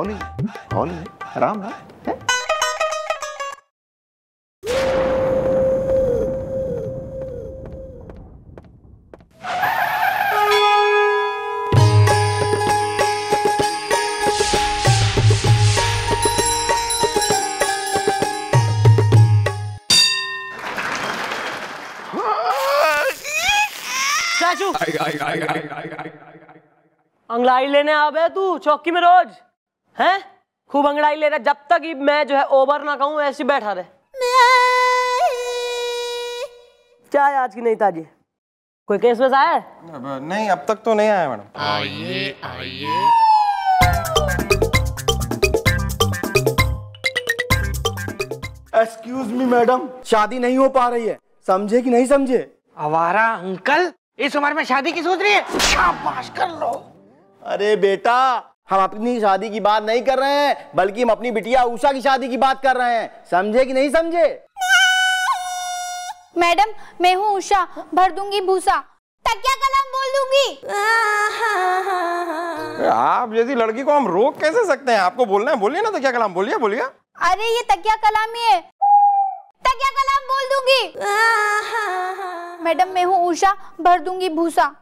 Hall में आराम है। अंगड़ाई लेने आ बे तू चौकी में रोज हैं? खूब अंगड़ाई ले रहा, जब तक मैं जो है ओवर ना कहूं ऐसे बैठा रहे। चाय आज की नहीं ताजी। कोई केस में आया है? नहीं, अब तक तो नहीं आया मैडम। आइए आइए। एक्सक्यूज मी मैडम, शादी नहीं हो पा रही है, समझे कि नहीं समझे? आवारा अंकल, इस उम्र में शादी की सोच रही है? शाबाश कर लो। अरे बेटा, हम अपनी शादी की बात नहीं कर रहे हैं, बल्कि हम अपनी बिटिया उषा की शादी की बात कर रहे हैं, समझे कि नहीं समझे? मैडम, मैं हूँ उषा, भर दूंगी भूसा, तकिया कलम बोल दूंगी। आप जैसी लड़की को हम रोक कैसे सकते हैं? आपको बोलना है बोलिए ना, तो क्या कलाम बोलिए बोलिए। अरे ये तकिया कलाम ही है, तकिया कलाम बोल दूंगी। मैडम, मैं हूँ उषा, भर दूंगी भूसा।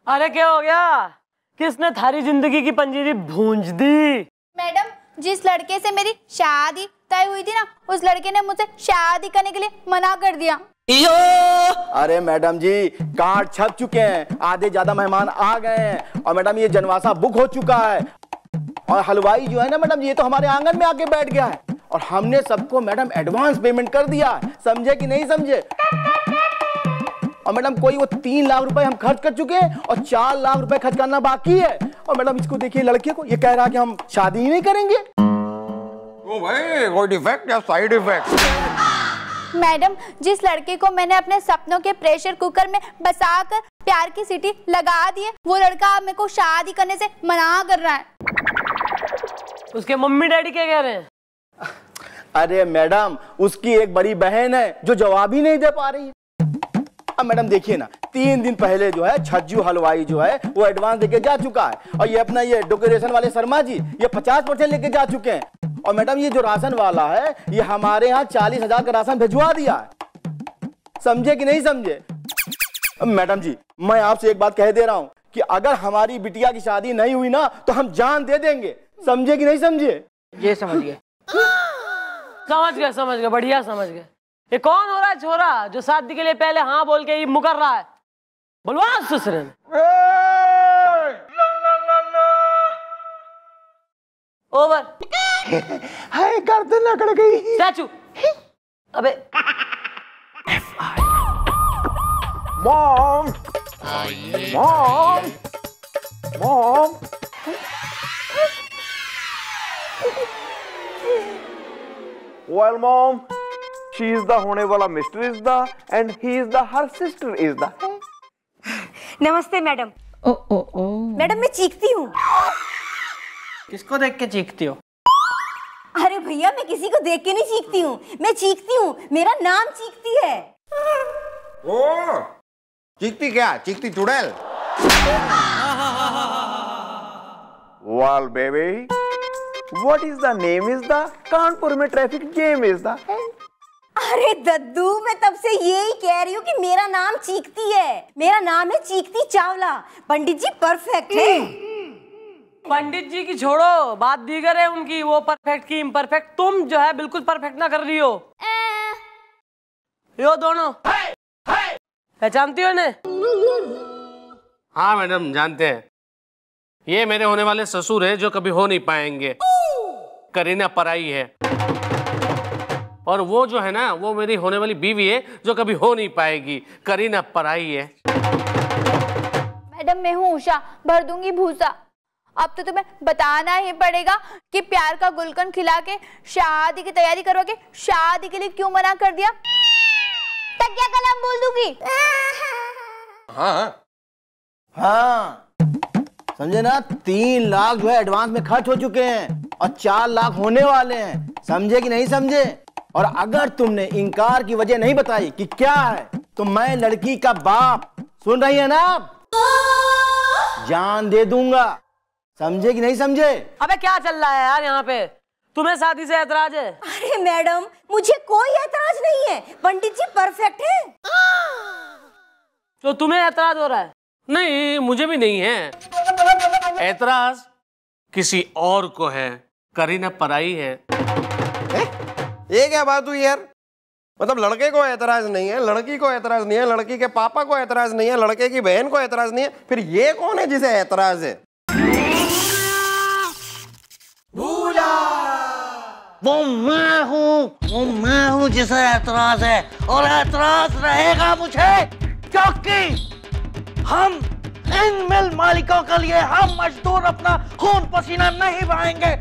अरे क्या हो गया? किसने थारी जिंदगी की पंजीरी भूंज दी? मैडम, जिस लड़के से मेरी शादी तय हुई थी ना, उस लड़के ने मुझसे शादी करने के लिए मना कर दिया। अरे मैडम जी, कार्ड छप चुके हैं, आधे ज्यादा मेहमान आ गए हैं, और मैडम ये जनवासा बुक हो चुका है, और हलवाई जो है ना मैडम, ये तो हमारे आंगन में आके बैठ गया है, और हमने सबको मैडम एडवांस पेमेंट कर दिया है, समझे कि नहीं समझे? और मैडम कोई वो 3 लाख रुपए हम खर्च कर चुके हैं, और 4 लाख रुपए खर्च करना बाकी है। और मैडम इसको देखिए, लड़के को ये कह रहा है कि हम शादी ही नहीं करेंगे। ओ भाई, कोई डिफेक्ट या साइड इफेक्ट? मैडम, जिस लड़के को मैंने अपने सपनों के प्रेशर कुकर में बसाकर प्यार की सीटी लगा दी है, वो लड़का अब मेरे को शादी करने से मना कर रहा है। उसके मम्मी डैडी क्या कह रहे हैं? अरे मैडम, उसकी एक बड़ी बहन है जो जवाब ही नहीं दे पा रही है। अब मैडम देखिए ना, 3 दिन पहले जो है छज्जू हलवाई जो है वो एडवांस लेके जा चुका है, और ये अपना ये डेकोरेशन वाले शर्मा जी ये 50% लेके जा चुके हैं, और मैडम ये जो राशन वाला है ये हमारे यहाँ 40,000 का राशन भिजवा दिया है, समझे कि नहीं समझे? मैडम जी, मैं आपसे एक बात कह दे रहा हूँ कि अगर हमारी बिटिया की शादी नहीं हुई ना, तो हम जान दे देंगे, समझे कि नहीं समझे? ये समझ गए। समझ गए, बढ़िया समझ गए। ये कौन हो रहा है छोरा जो शादी के लिए पहले हाँ बोल के ही मुकर रहा है? बुलवा ससुर ने। ओवर। हाय, गर्दन अकड़ गई। स्टैचू। अबे mom mom mom. Well, mom, she is the होने वाला Mr. is the and he is the her sister is the। नमस्ते मैडम। मैडम, मैं चीखती हूँ। किसको देख के चीखती हो? अरे भैया, मैं किसी को देख के नहीं चीखती हूँ, मैं चीखती हूँ, मेरा नाम चीखती है। ओ, चीखती क्या? चीखती चुड़ैल। Well, baby, what is the name is the Kanpur में ट्रैफिक जैम is the। अरे दद्दू, मैं तब से यही कह रही हूँ कि मेरा नाम चीखती है, मेरा नाम है चीखती चावला। पंडित जी परफेक्ट है। पंडित जी की छोड़ो, बात दीगर है उनकी, वो परफेक्ट की इम्परफेक्ट। तुम जो है बिल्कुल परफेक्ट ना कर रही हो। यो दोनों पहचानती हो इन्हें? हाँ मैडम, जानते हैं। ये मेरे होने वाले ससुर है जो कभी हो नहीं पाएंगे। करीना पराई है, और वो जो है ना, वो मेरी होने वाली बीवी है जो कभी हो नहीं पाएगी। करीना पराई है। मैडम, मैं हूँ उषा, भर दूंगी भूसा। अब तो तुम्हें बताना ही पड़ेगा कि प्यार का गुलकंद खिला के शादी की तैयारी करवा के शादी के लिए क्यों मना कर दिया। तकिया कलाम बोल दूंगी। हाँ हाँ, समझे ना? 3 लाख जो है एडवांस में खर्च हो चुके हैं, और 4 लाख होने वाले हैं, समझे कि नहीं समझे? और अगर तुमने इनकार की वजह नहीं बताई कि क्या है, तो मैं लड़की का बाप, सुन रही है ना आप, जान दे दूंगा, समझे कि नहीं समझे? अबे क्या चल रहा है यार यहाँ पे? तुम्हें शादी से ऐतराज है? अरे मैडम, मुझे कोई ऐतराज नहीं है, पंडित जी परफेक्ट है। तो तुम्हें ऐतराज हो रहा है? नहीं, मुझे भी नहीं है ऐतराज, किसी और को है। करीना पराई है। ये क्या बात हुई यार? मतलब लड़के को ऐतराज नहीं है, लड़की को ऐतराज नहीं है, लड़की के पापा को ऐतराज नहीं है, लड़के की बहन को ऐतराज नहीं है, फिर ये कौन है जिसे ऐतराज है? वो मैं हूँ जिसे ऐतराज है, और ऐतराज रहेगा मुझे, क्योंकि हम इन मिल मालिकों के लिए हम मजदूर अपना खून पसीना नहीं बहाएंगे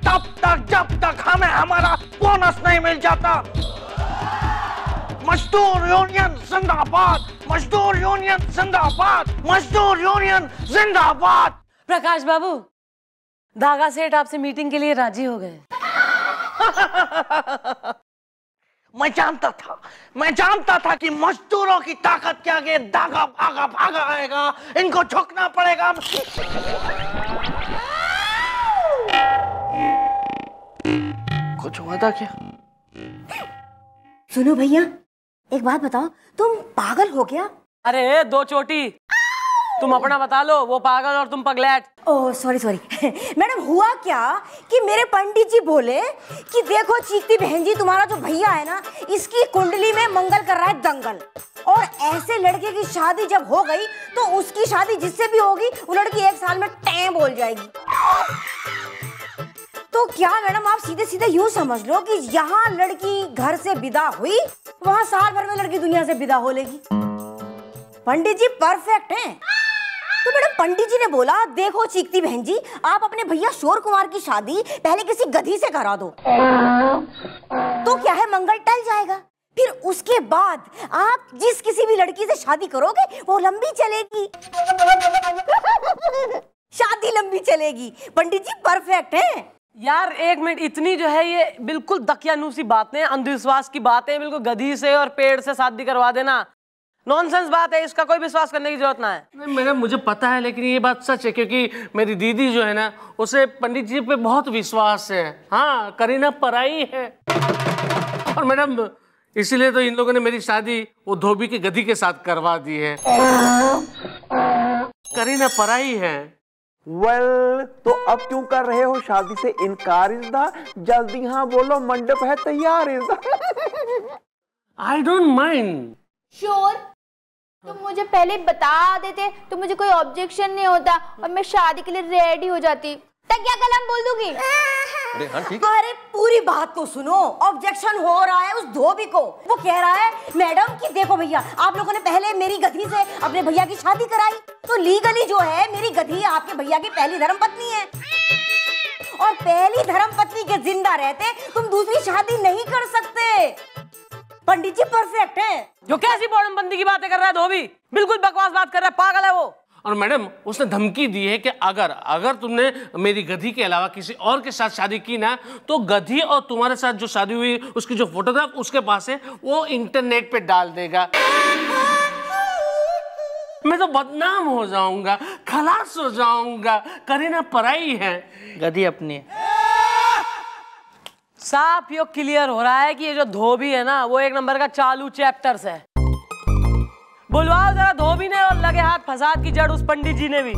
तब तक जब तक हमें हमारा बोनस नहीं मिल जाता। मजदूर यूनियन जिंदाबाद, मजदूर यूनियन जिंदाबाद, मजदूर यूनियन जिंदाबाद। प्रकाश बाबू, धागा सेठ आपसे मीटिंग के लिए राजी हो गए। मैं जानता था कि मजदूरों की ताकत के आगे धागा भागा भागा आएगा, इनको झुकना पड़ेगा। कुछ हुआ था क्या? सुनो भैया, एक बात बताओ, तुम पागल हो क्या? अरे दो चोटी, तुम अपना बता लो, वो पागल और तुम पगलैट। ओह सॉरी मैडम, हुआ क्या कि मेरे पंडित जी बोले कि देखो चीकती बहन जी, तुम्हारा जो भैया है ना, इसकी कुंडली में मंगल कर रहा है दंगल, और ऐसे लड़के की शादी जब हो गई तो उसकी शादी जिससे भी होगी वो लड़की 1 साल में टैं बोल जाएगी। तो क्या मैडम, आप सीधे सीधे यूं समझ लो कि यहाँ लड़की घर से विदा हुई, वहाँ साल भर में लड़की दुनिया से विदा हो लेगी। पंडित जी परफेक्ट हैं। तो मैडम पंडित जी ने बोला, देखो चीकती बहन जी, आप अपने भैया शोर कुमार की शादी पहले किसी गधी से करा दो, तो क्या है, मंगल टल जाएगा। फिर उसके बाद आप जिस किसी भी लड़की से शादी करोगे वो लंबी चलेगी, शादी लंबी चलेगी। पंडित जी परफेक्ट हैं। यार एक मिनट, इतनी जो है ये बिल्कुल दकियानूसी बातें, अंधविश्वास की बातें, बिल्कुल गधी से और पेड़ से शादी करवा देना नॉनसेंस बात है, इसका कोई विश्वास करने की जरूरत ना है। नहीं मैडम, मुझे पता है, लेकिन ये बात सच है, क्योंकि मेरी दीदी जो है ना, उसे पंडित जी पे बहुत विश्वास है। हाँ, करीना पराई है। और मैडम इसीलिए तो इन लोगों ने मेरी शादी वो धोबी के गधी के साथ करवा दी है। करीना पराई है। वेल, तो अब क्यों कर रहे हो शादी से इनकार? इज़दा जल्दी हाँ बोलो, मंडप है तैयार। इज़दा आई डोंट माइंड। श्योर, तुम मुझे पहले बता देते तो मुझे कोई ऑब्जेक्शन नहीं होता और मैं शादी के लिए रेडी हो जाती। तकिया कलम बोल दूंगी। अरे हाँ ठीक है। अरे पूरी बात तो सुनो, ऑब्जेक्शन हो रहा है उस धोबी को। वो कह रहा है मैडम कि देखो भैया, आप लोगों ने पहले मेरी गधी से अपने भैया की शादी कराई, तो लीगली जो है मेरी गधी आपके भैया की पहली धर्मपत्नी है, और पहली धर्मपत्नी के जिंदा रहते तुम दूसरी शादी नहीं कर सकते। पंडित जी परफेक्ट है। जो कैसी बॉडमबंदी की बातें कर रहा है धोबी, बिल्कुल बकवास बात कर रहा है, पागल है वो। और मैडम उसने धमकी दी है कि अगर तुमने मेरी गधी के अलावा किसी और के साथ शादी की ना, तो गधी और तुम्हारे साथ जो शादी हुई उसकी जो फोटोग्राफ उसके पास है वो इंटरनेट पे डाल देगा। मैं तो बदनाम हो जाऊंगा, खलास हो जाऊंगा। करीना पराई है, गधी अपनी। साफ यो क्लियर हो रहा है कि ये जो धोबी है ना, वो एक नंबर का चालू चैप्टर्स है। बुलवाओ जरा धोबी ने, और लगे हाथ फसाद की जड़ उस पंडित जी ने भी।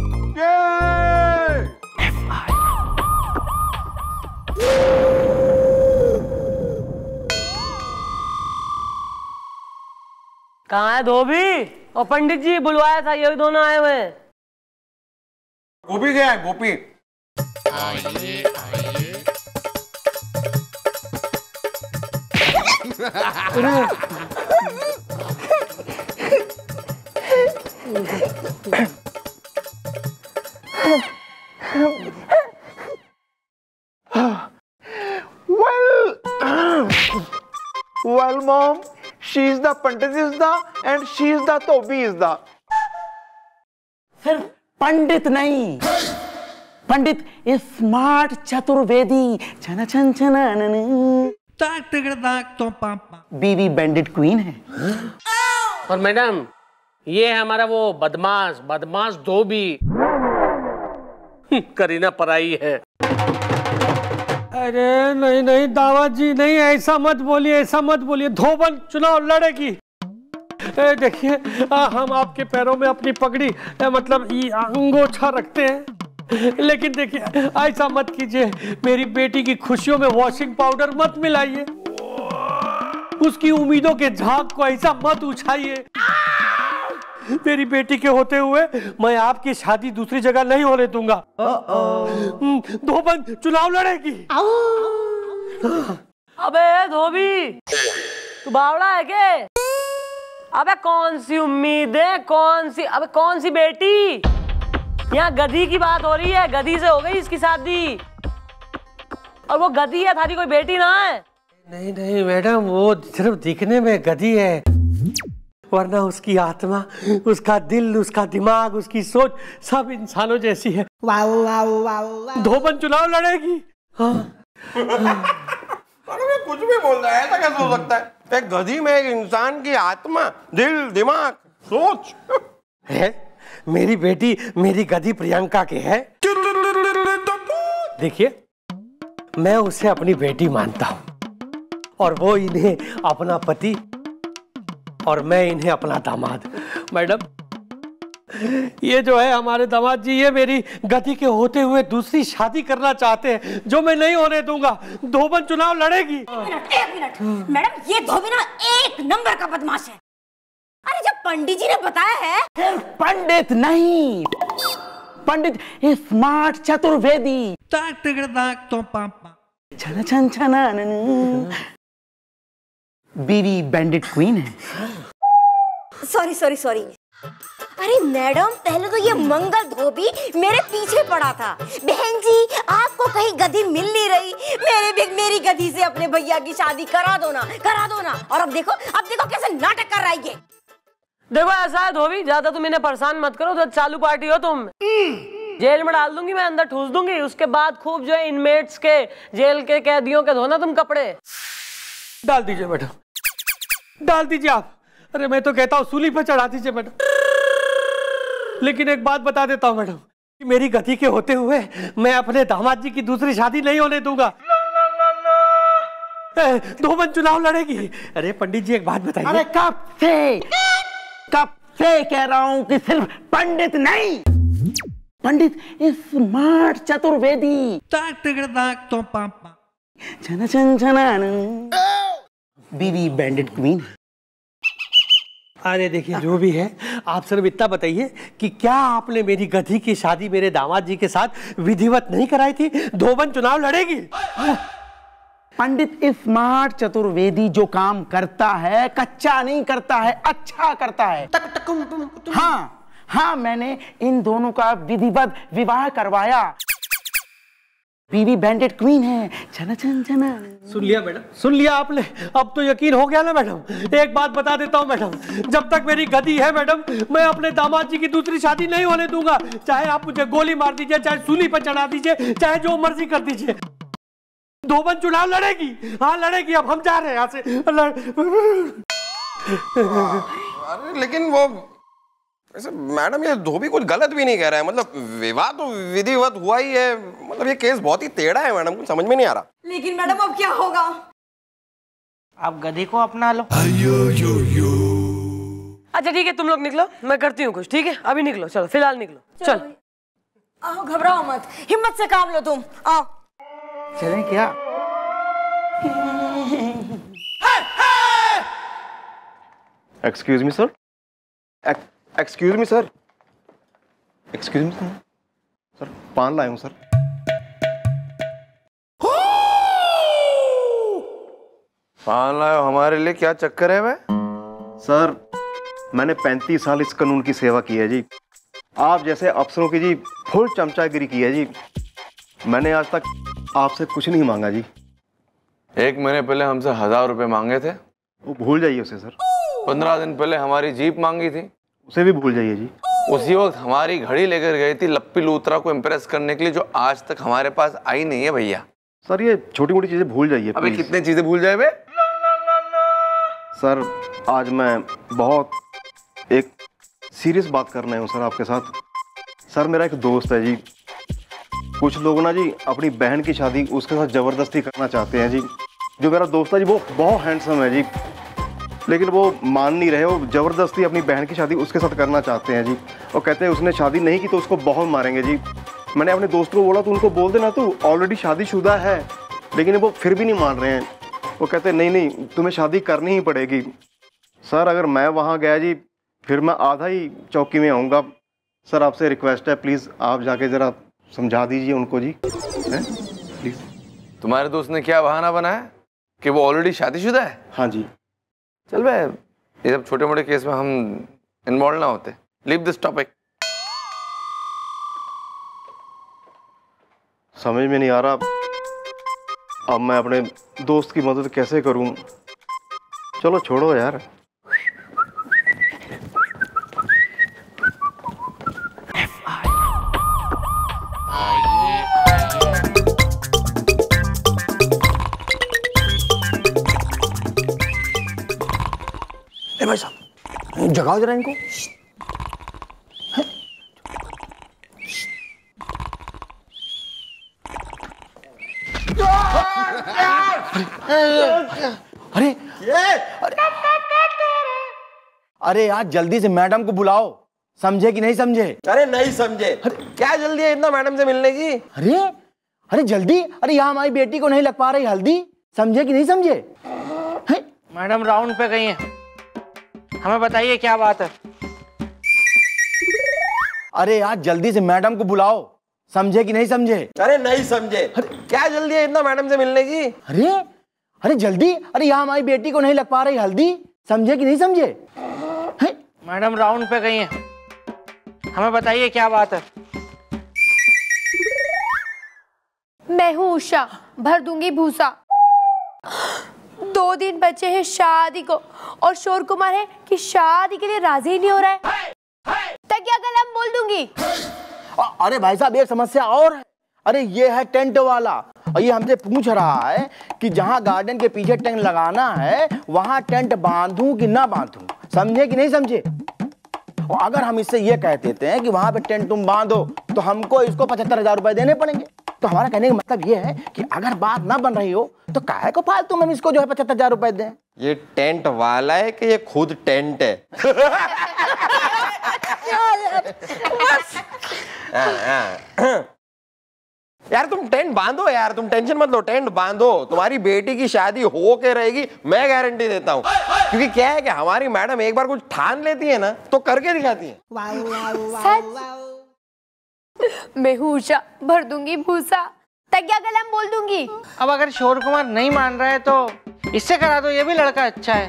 कहाँ है धोबी? और पंडित जी बुलवाया था, ये दोनों आए हुए हैं। गोपी गया है, गोपी। Well, mom, she is the Pandit Izda and she is the Tobi Izda. फिर पंडित नहीं, पंडित स्मार्ट चतुर्वेदी छन छन छन बीवी बैंडिट क्वीन है। और मैडम ये है हमारा वो बदमाश धोबी। करीना पराई है। अरे नहीं नहीं दामाद जी, नहीं ऐसा मत बोलिए, ऐसा मत बोलिए। धोबन चुनाव लड़ेगी। देखिए हम आपके पैरों में अपनी पगड़ी मतलब अंगोछा रखते हैं, लेकिन देखिए ऐसा मत कीजिए। मेरी बेटी की खुशियों में वॉशिंग पाउडर मत मिलाइए, उसकी उम्मीदों के झाग को ऐसा मत उछाइए। मेरी बेटी के होते हुए मैं आपकी शादी दूसरी जगह नहीं होने दूंगा। धोबन चुनाव लड़ेगी। अबे धोबी, तू बावड़ा है क्या? अबे कौन सी उम्मीद है, कौन सी बेटी? यहाँ गधी की बात हो रही है, गधी से हो गई इसकी शादी, और वो गधी है, थारी कोई बेटी ना है। नहीं नहीं मैडम, वो सिर्फ दिखने में गधी है, वरना उसकी आत्मा, उसका दिल, उसका दिमाग, उसकी सोच सब इंसानों जैसी है। धोबन चुनाव लड़ेगी। हाँ। अरे मैं कुछ भी बोल रहा है, ऐसा कैसे हो सकता है? एक गधी में एक इंसान की आत्मा, दिल, दिमाग, सोच है। मेरी बेटी मेरी गधी प्रियंका के है। देखिए मैं उसे अपनी बेटी मानता हूँ, और वो इन्हें अपना पति, और मैं इन्हें अपना दामाद। मैडम ये जो है हमारे दामाद जी, ये मेरी गति के होते हुए दूसरी शादी करना चाहते हैं, जो मैं नहीं होने दूंगा। धोबन चुनाव लड़ेगी। एक मिनट मैडम, ये धोबी ना एक नंबर का बदमाश है। अरे जब पंडित जी ने बताया है। सिर्फ पंडित नहीं, पंडित स्मार्ट चतुर्वेदी। छन छन छन बीवी बैंडिट क्वीन है। Sorry sorry sorry. अरे मैडम, पहले तो ये मंगल धोबी मेरे पीछे पड़ा था। बहन जी आपको कहीं गधी मिल नहीं रही, मेरी गधी से अपने भैया की शादी करा दो ना, करा दो ना। और अब देखो कैसे नाटक कर रहा है ये। देखो ऐसा है धोबी, ज्यादा तुम इन्हें परेशान मत करो, तो चालू पार्टी हो तुम। जेल में डाल दूंगी मैं, अंदर ठूस दूंगी, उसके बाद खूब जो है इनमेट्स के, जेल के कैदियों के धोना तुम कपड़े। डाल दीजिए मैडम, डाल दीजिए आप। अरे मैं तो कहता हूँ सूली पर चढ़ा दीजिए मैडम। लेकिन एक बात बता देता हूँ मैडम, कि मेरी गति के होते हुए मैं अपने दामाद जी की दूसरी शादी नहीं होने दूंगा। धोबन चुनाव लड़ेगी। अरे पंडित जी एक बात बताइए। अरे कब से कह रहा हूँ कि सिर्फ पंडित नहीं, पंडित स्मार्ट चतुर्वेदी। छन छन छन बीवी बैंडिट क्वीन। अरे देखिए जो भी है, आप सिर्फ इतना बताइए कि क्या आपने मेरी गधी की शादी मेरे दामाद जी के साथ विधिवत नहीं कराई थी? धोबन चुनाव लड़ेगी। पंडित स्मार्ट चतुर्वेदी जो काम करता है, कच्चा नहीं करता है, अच्छा करता है। हाँ, मैंने इन दोनों का विधिवत विवाह करवाया। बीवी बैंडेड क्वीन है। छना छन छना। सुन लिया मैडम, सुन लिया आपने। अब तो यकीन हो गया ना मैडम। एक बात बता देता हूँ मैडम, जब तक मेरी गदी है मैडम, मैं अपने दामाद जी की दूसरी शादी नहीं होने दूंगा। चाहे आप मुझे गोली मार दीजिए, चाहे सूली पर चढ़ा दीजिए, चाहे जो मर्जी कर दीजिए। धोबन चुनाव लड़ेगी। हाँ लड़ेगी। अब हम जा रहे हैं यहाँ से। अरे लेकिन वो वैसे मैडम, ये धोबी कुछ गलत भी नहीं कह रहा है। मतलब विवाह तो विधिवत हुआ ही है। मतलब ये केस बहुत ही टेढ़ा है मैडम, कुछ समझ में नहीं आ रहा। लेकिन मैडम अब क्या होगा? आप गधे को अपना लो। अच्छा ठीक है, तुम लोग निकलो, मैं करती हूँ कुछ। ठीक है अभी निकलो, चलो फिलहाल निकलो। चलो आओ, घबराओ मत, हिम्मत से काम लो तुम। आओ चलें क्या? Excuse me sir, excuse me sir, excuse me sir, पान लाया हूं सर। पान लाया हमारे लिए? क्या चक्कर है? मैं सर मैंने 35 साल इस कानून की सेवा की है जी। आप जैसे अफसरों की जी फुल चमचागिरी की है जी। मैंने आज तक आपसे कुछ नहीं मांगा जी। 1 महीने पहले हमसे 1000 रुपए मांगे थे, वो भूल जाइए उसे सर। 15 दिन पहले हमारी जीप मांगी थी, उसे भी भूल जाइए जी। उसी वक्त हमारी घड़ी लेकर गई थी लप्पी लूतरा को इम्प्रेस करने के लिए, जो आज तक हमारे पास आई नहीं है भैया। सर ये छोटी मोटी चीजें भूल जाइए। अबे कितने चीजें भूल जाए बे? सर आज मैं बहुत एक सीरियस बात करना है सर आपके साथ। सर मेरा एक दोस्त है जी, कुछ लोग ना जी अपनी बहन की शादी उसके साथ जबरदस्ती करना चाहते हैं जी। जो मेरा दोस्त है जी वो बहुत हैंडसम है जी, लेकिन वो मान नहीं रहे, वो जबरदस्ती अपनी बहन की शादी उसके साथ करना चाहते हैं जी। और कहते हैं उसने शादी नहीं की तो उसको बहुत मारेंगे जी। मैंने अपने दोस्त को बोला तो उनको बोल देना तू ऑलरेडी शादीशुदा है, लेकिन वो फिर भी नहीं मान रहे हैं। वो कहते हैं नहीं नहीं तुम्हें शादी करनी ही पड़ेगी। सर अगर मैं वहाँ गया जी फिर मैं आधा ही चौकी में आऊँगा। सर आपसे रिक्वेस्ट है प्लीज़ आप जाके ज़रा समझा दीजिए उनको जी, प्लीज़। तुम्हारे दोस्त ने क्या बहाना बनाया कि वो ऑलरेडी शादीशुदा है? हाँ जी। चल भाई ये सब छोटे मोटे केस में हम इन्वॉल्व ना होते। Leave this topic. समझ में नहीं आ रहा अब मैं अपने दोस्त की मदद कैसे करूं। चलो छोड़ो यार। ए भाई साहब जगाओ जरा इनको। अरे अरे यार जल्दी से मैडम को बुलाओ, समझे कि नहीं समझे? अरे नहीं समझे। क्या जल्दी है इतना मैडम से मिलने की? अरे अरे जल्दी, अरे यहाँ हमारी बेटी को नहीं लग पा रही हल्दी, समझे कि नहीं समझे? मैडम राउंड पे गई हैं, हमें बताइए क्या बात है। अरे यार जल्दी से मैडम को बुलाओ, समझे कि नहीं समझे? अरे नहीं समझे। क्या जल्दी है इतना मैडम से मिलने की? अरे अरे जल्दी, अरे यहाँ हमारी बेटी को नहीं लग पा रही हल्दी, समझे कि नहीं समझे? मैडम राउंड पे गई हैं, हमें बताइए क्या बात है। मैं हूँ उषा, भर दूंगी भूसा। 2 दिन बचे हैं शादी को और शोर कुमार है कि शादी के लिए राजी ही नहीं हो रहा है। तकिया कलम बोल दूंगी। अरे भाई साहब एक समस्या और है। अरे ये है टेंट वाला और ये हमसे पूछ रहा है कि जहाँ गार्डन के पीछे टेंट लगाना है वहाँ टेंट बांधूं कि ना बांधूं, समझे कि नहीं समझे? और अगर हम इससे ये कह देते हैं कि वहाँ पे टेंट तुम बांधो तो हमको इसको 75,000 रुपए देने पड़ेंगे। तो हमारा कहने का मतलब ये है कि अगर बात ना बन रही हो तो काहे को फालतू हम इसको जो है 75,000 रुपए दें। ये टेंट वाला है कि ये खुद टेंट है? यार तुम टेंट बांधो यार, तुम टेंशन मत लो, टेंट बांधो। तुम्हारी बेटी की शादी हो के रहेगी, मैं गारंटी देता हूँ। क्योंकि क्या है कि हमारी मैडम एक बार कुछ ठान लेती है ना तो करके दिखाती है। मैं हूँ उषा, भर दूंगी भूसा। तकिया कलम बोल दूंगी। अब अगर शोर कुमार नहीं मान रहा है तो इससे करा दो, ये भी लड़का अच्छा है।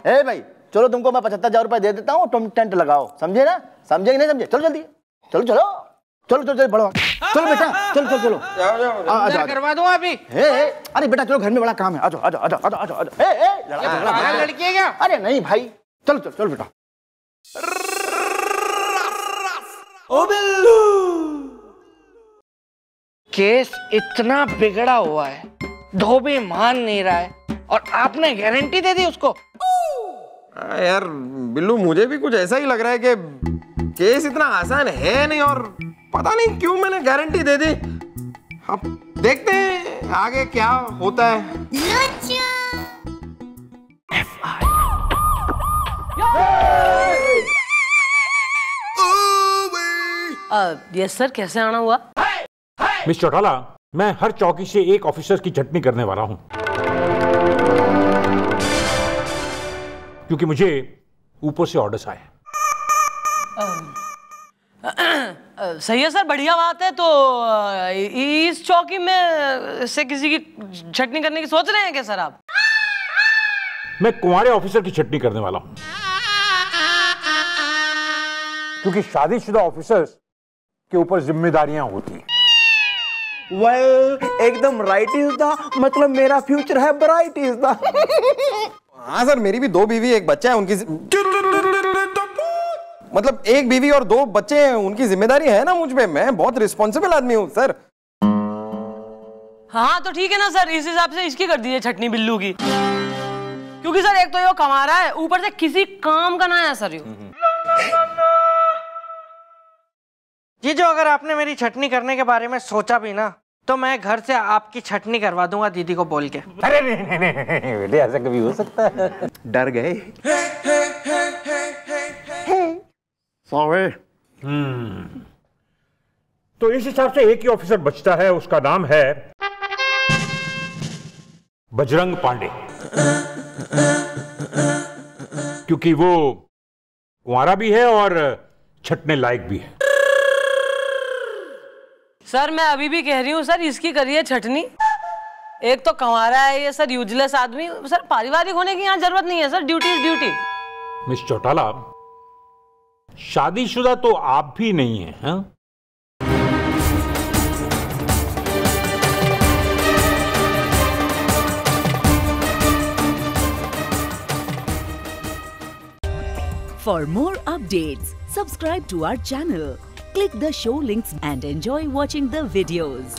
ए भाई चलो तुमको मैं 75,000 रुपए दे देता हूँ, तुम टेंट लगाओ, समझे ना? समझे कि नहीं समझे? चलो जल्दी, चलो चलो चलो चलो चलो बड़वा, चलो बेटा चलो चलो चलो जाओ करवा दूं अभी। अरे बेटा चलो घर में बड़ा काम है, आ जाओ आ जाओ आ जाओ आ जाओ आ जाओ। लड़की है क्या? अरे नहीं भाई चलो चलो चलो बेटा। ओ बिल्लू, केस इतना बिगड़ा हुआ है, धोबी मान नहीं रहा है और आपने गारंटी दे दी उसको। यार बिल्लू मुझे भी कुछ ऐसा ही लग रहा है कि केस इतना आसान है नहीं और पता नहीं क्यों मैंने गारंटी दे दी। अब देखते हैं आगे क्या होता है। यस सर, कैसे आना हुआ? मिस चौटाला, मैं हर चौकी से एक ऑफिसर की छटनी करने वाला हूं, क्योंकि मुझे ऊपर से ऑर्डर्स आए। सही है सर, बढ़िया बात है। तो इस चौकी में से किसी की छटनी करने की सोच रहे हैं क्या सर आप? मैं कुंवारे ऑफिसर की छटनी करने वाला हूं, क्योंकि शादीशुदा ऑफिसर्स के ऊपर जिम्मेदारियां होती हैं। वेल एकदम राइट इज द, मतलब मेरा फ्यूचर है ब्राइट इज द। हाँ सर, मेरी भी 2 बीवी 1 बच्चा है, उनकी मतलब 1 बीवी और 2 बच्चे हैं, उनकी जिम्मेदारी है ना मुझ पे। मैं बहुत रिस्पॉन्सिबल आदमी हूँ सर। हाँ तो ठीक है ना सर, इस हिसाब से इसकी कर दीजिए छटनी बिल्लू की, क्योंकि सर एक तो ये कमा रहा है, ऊपर से किसी काम का ना है सर। जीजू अगर आपने मेरी छटनी करने के बारे में सोचा भी ना तो मैं घर से आपकी छटनी करवा दूंगा दीदी को बोल के। अरे नहीं बेटे, ऐसा कभी हो सकता है? डर गए। तो इस हिसाब से एक ही ऑफिसर बचता है, उसका नाम है बजरंग पांडे, क्योंकि वो कुंवारा भी है और छटने लायक भी है। सर मैं अभी भी कह रही हूँ सर, इसकी करिए छटनी। एक तो कंवारा है ये सर, यूजलेस आदमी। सर पारिवारिक होने की यहाँ जरूरत नहीं है sir, duty is duty. Miss Chautala, शादीशुदा तो आप भी नहीं है, हाँ? For more updates, subscribe to our channel, click the show links and enjoy watching the videos.